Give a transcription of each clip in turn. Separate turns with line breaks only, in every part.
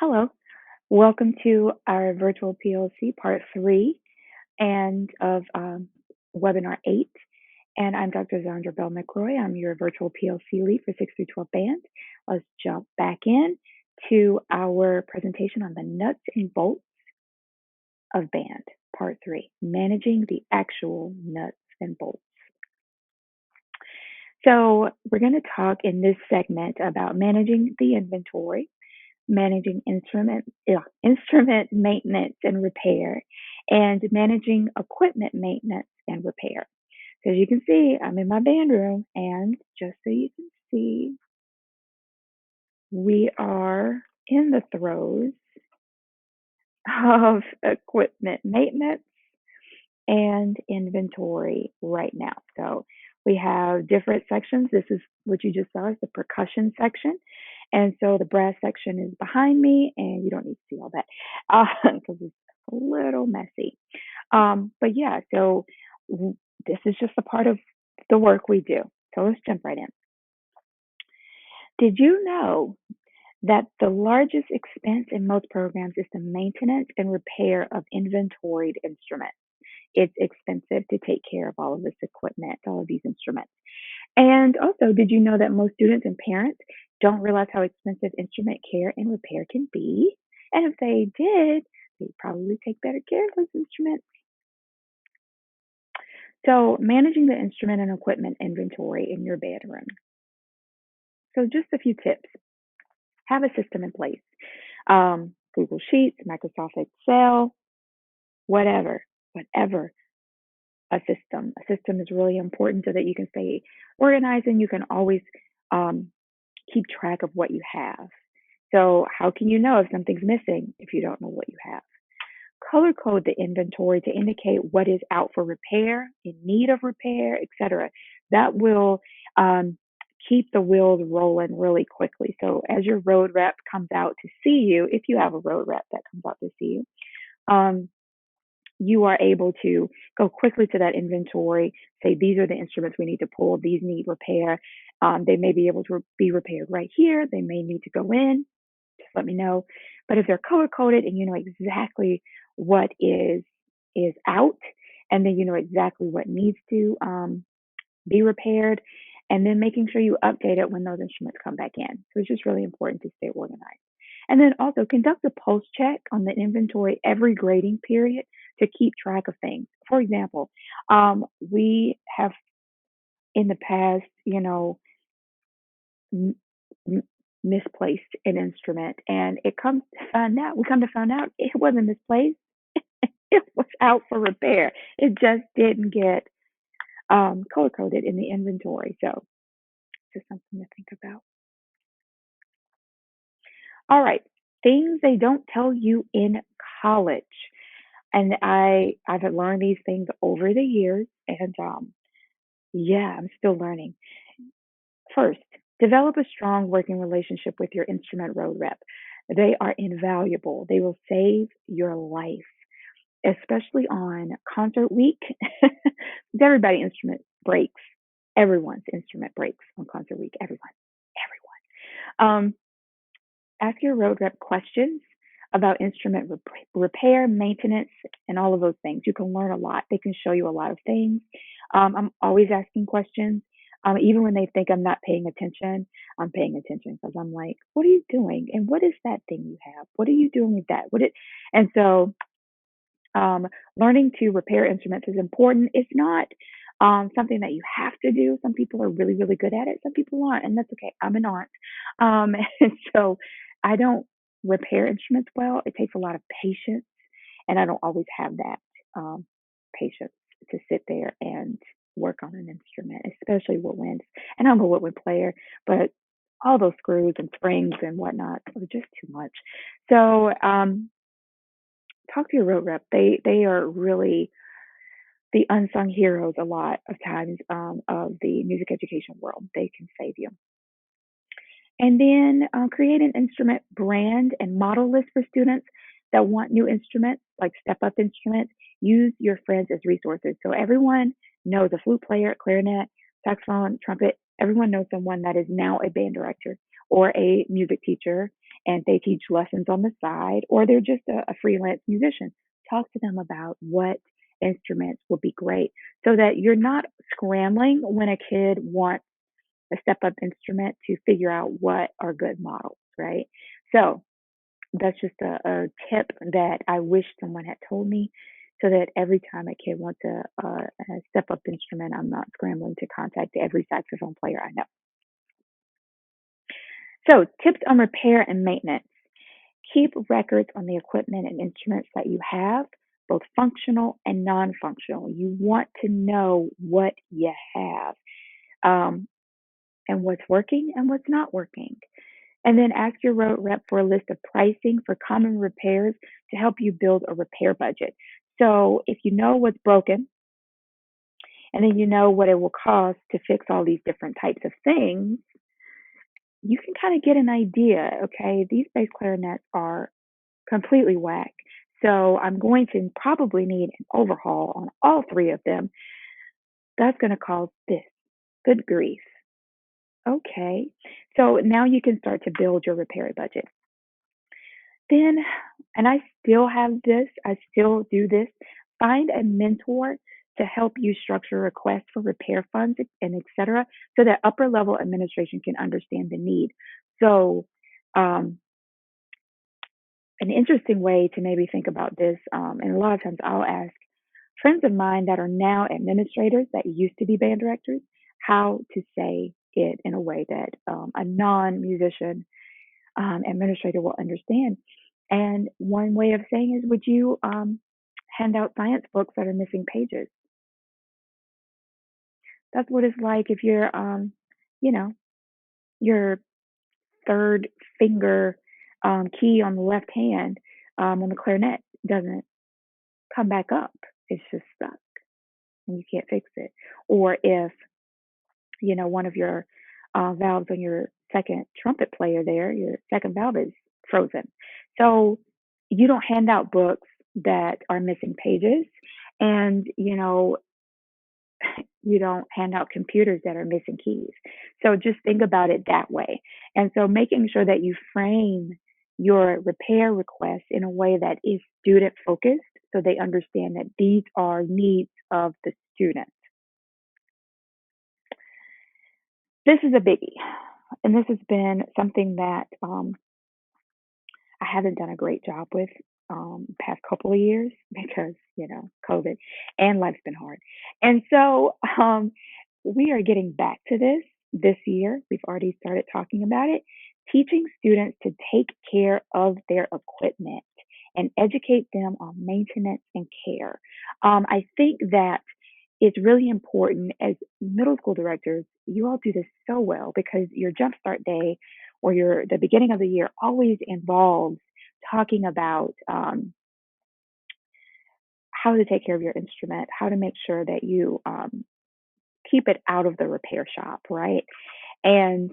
Hello, welcome to our virtual PLC part three and of webinar 8. And I'm Dr. Zandra Bell McRoy. I'm your virtual PLC lead for 6 through 12 band. Let's jump back in to our presentation on the nuts and bolts of band, part three, managing the actual nuts and bolts. So we're going to talk in this segment about managing the inventory, managing instrument maintenance and repair, and managing equipment maintenance and repair. So as you can see, I'm in my band room, and just so you can see, we are in the throes of equipment maintenance and inventory right now. So we have different sections. This is what you just saw is the percussion section. And so the brass section is behind me, and you don't need to see all that because it's a little messy. But yeah, so this is just a part of the work we do. So let's jump right in. Did you know that the largest expense in most programs is the maintenance and repair of inventoried instruments? It's expensive to take care of all of this equipment, all of these instruments. And also, did you know that most students and parents don't realize how expensive instrument care and repair can be? And if they did, they'd probably take better care of those instruments. So, managing the instrument and equipment inventory in your bedroom. So, just a few tips. Have a system in place. Google Sheets, Microsoft Excel, whatever a system. A system is really important so that you can stay organized and you can always keep track of what you have. So, how can you know if something's missing if you don't know what you have? Color code the inventory to indicate what is out for repair, in need of repair, etc. That will keep the wheels rolling really quickly. So, as your road rep comes out to see you, if you have a road rep that comes out to see you, you are able to go quickly to that inventory, say, these are the instruments we need to pull, these need repair. They may be able to be repaired right here. They may need to go in. Just let me know. But if they're color coded and you know exactly what is out, and then you know exactly what needs to be repaired, and then making sure you update it when those instruments come back in. So it's just really important to stay organized. And then also conduct a pulse check on the inventory every grading period to keep track of things. For example, we have in the past, m- m- misplaced an instrument, and we come to find out it wasn't misplaced. It was out for repair. It just didn't get color coded in the inventory. So, just something to think about. All right, things they don't tell you in college. And I've learned these things over the years, and yeah, I'm still learning. First, develop a strong working relationship with your instrument road rep. They are invaluable. They will save your life, especially on concert week. Everybody instrument breaks. Everyone's instrument breaks on concert week. Everyone. Ask your road rep questions about instrument repair, maintenance, and all of those things. You can learn a lot. They can show you a lot of things. I'm always asking questions. Even when they think I'm not paying attention, I'm paying attention because I'm like, what are you doing? And what is that thing you have? What are you doing with that? And so learning to repair instruments is important. It's not something that you have to do. Some people are really, really good at it. Some people aren't, and that's okay. I'm an aunt. And so I don't repair instruments well. It takes a lot of patience, and I don't always have that patience to sit there and work on an instrument, especially woodwinds. And I'm a woodwind player, but all those screws and springs and whatnot are just too much. So talk to your road rep. They are really the unsung heroes a lot of times of the music education world. They can save you. And then create an instrument brand and model list for students that want new instruments, like step up instruments. Use your friends as resources. So everyone knows a flute player, clarinet, saxophone, trumpet. Everyone knows someone that is now a band director or a music teacher and they teach lessons on the side, or they're just a freelance musician. Talk to them about what instruments would be great so that you're not scrambling when a kid wants a step up instrument to figure out what are good models, right? So that's just a tip that I wish someone had told me so that every time a kid wants a step up instrument, I'm not scrambling to contact every saxophone player I know. So, tips on repair and maintenance. Keep records on the equipment and instruments that you have, both functional and non functional. You want to know what you have, um, and what's working and what's not working. And then ask your road rep for a list of pricing for common repairs to help you build a repair budget. So if you know what's broken and then you know what it will cost to fix all these different types of things, you can kind of get an idea. Okay, these bass clarinets are completely whack. So I'm going to probably need an overhaul on all three of them. That's going to cost this. Good grief. Okay. So now you can start to build your repair budget. Then, and I still have this, I still do this, find a mentor to help you structure requests for repair funds and et cetera, so that upper level administration can understand the need. So, um, an interesting way to maybe think about this, and a lot of times I'll ask friends of mine that are now administrators that used to be band directors how to say it in a way that a non musician administrator will understand. And one way of saying is, would you hand out science books that are missing pages? That's what it's like if you know, your third finger key on the left hand on the clarinet doesn't come back up. It's just stuck and you can't fix it. Or if, one of your valves on your second trumpet player there, your second valve is frozen. So you don't hand out books that are missing pages and, you don't hand out computers that are missing keys. So just think about it that way. And so making sure that you frame your repair request in a way that is student focused so they understand that these are needs of the student. This is a biggie. And this has been something that I haven't done a great job with past couple of years because, COVID and life's been hard. And so we are getting back to this year. We've already started talking about it, teaching students to take care of their equipment and educate them on maintenance and care. I think that it's really important as middle school directors, you all do this so well because your jumpstart day or the beginning of the year always involves talking about how to take care of your instrument, how to make sure that you keep it out of the repair shop, right? And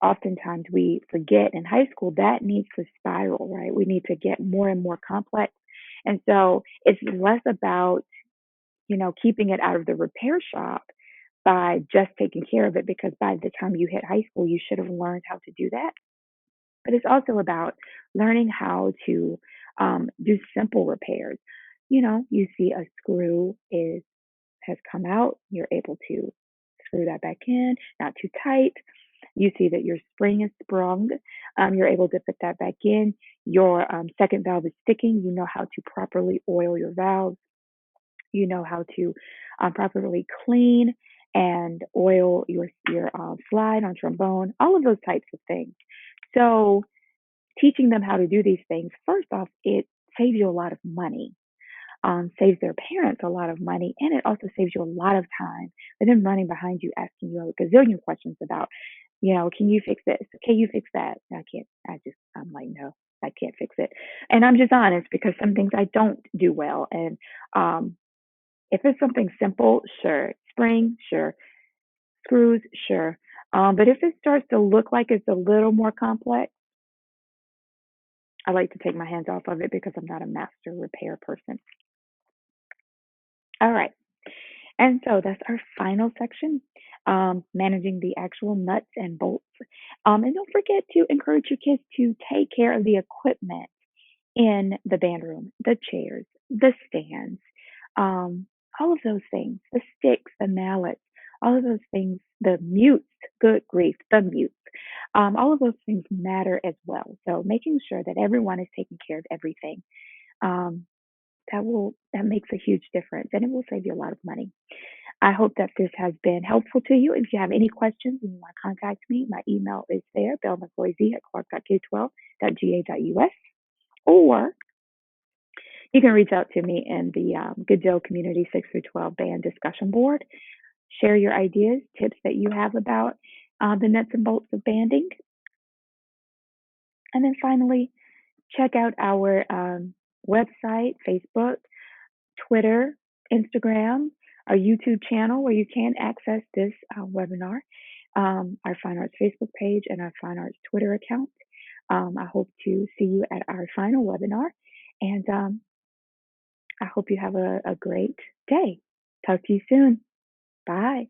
oftentimes we forget in high school that needs to spiral, right? We need to get more and more complex. And so it's less about, keeping it out of the repair shop by just taking care of it because by the time you hit high school, you should have learned how to do that. But it's also about learning how to do simple repairs. You see a screw has come out, you're able to screw that back in, not too tight. You see that your spring is sprung, you're able to put that back in. Your second valve is sticking, you know how to properly oil your valves, you know how to properly clean and oil your slide on trombone, all of those types of things. So teaching them how to do these things, first off, it saves you a lot of money, saves their parents a lot of money, and it also saves you a lot of time with them running behind you asking you a gazillion questions about, can you fix this? Can you fix that? I can't. I'm like, no, I can't fix it. And I'm just honest because some things I don't do well. And if it's something simple, sure. Spring, sure. Screws, sure. But if it starts to look like it's a little more complex, I like to take my hands off of it because I'm not a master repair person. All right. And so that's our final section, managing the actual nuts and bolts. And don't forget to encourage your kids to take care of the equipment in the band room, the chairs, the stands, um, all of those things, the sticks, the mallets, all of those things, the mutes, good grief, the mutes, all of those things matter as well. So making sure that everyone is taking care of everything, um, that makes a huge difference and it will save you a lot of money. I hope that this has been helpful to you. If you have any questions and you want to contact me, my email is there, bellmcvoyz at clark.k12.ga.us, or you can reach out to me in the Goodell Community 6 through 12 band discussion board. Share your ideas, tips that you have about the nuts and bolts of banding. And then finally, check out our website, Facebook, Twitter, Instagram, our YouTube channel where you can access this webinar, our Fine Arts Facebook page, and our Fine Arts Twitter account. I hope to see you at our final webinar, and I hope you have a great day. Talk to you soon. Bye.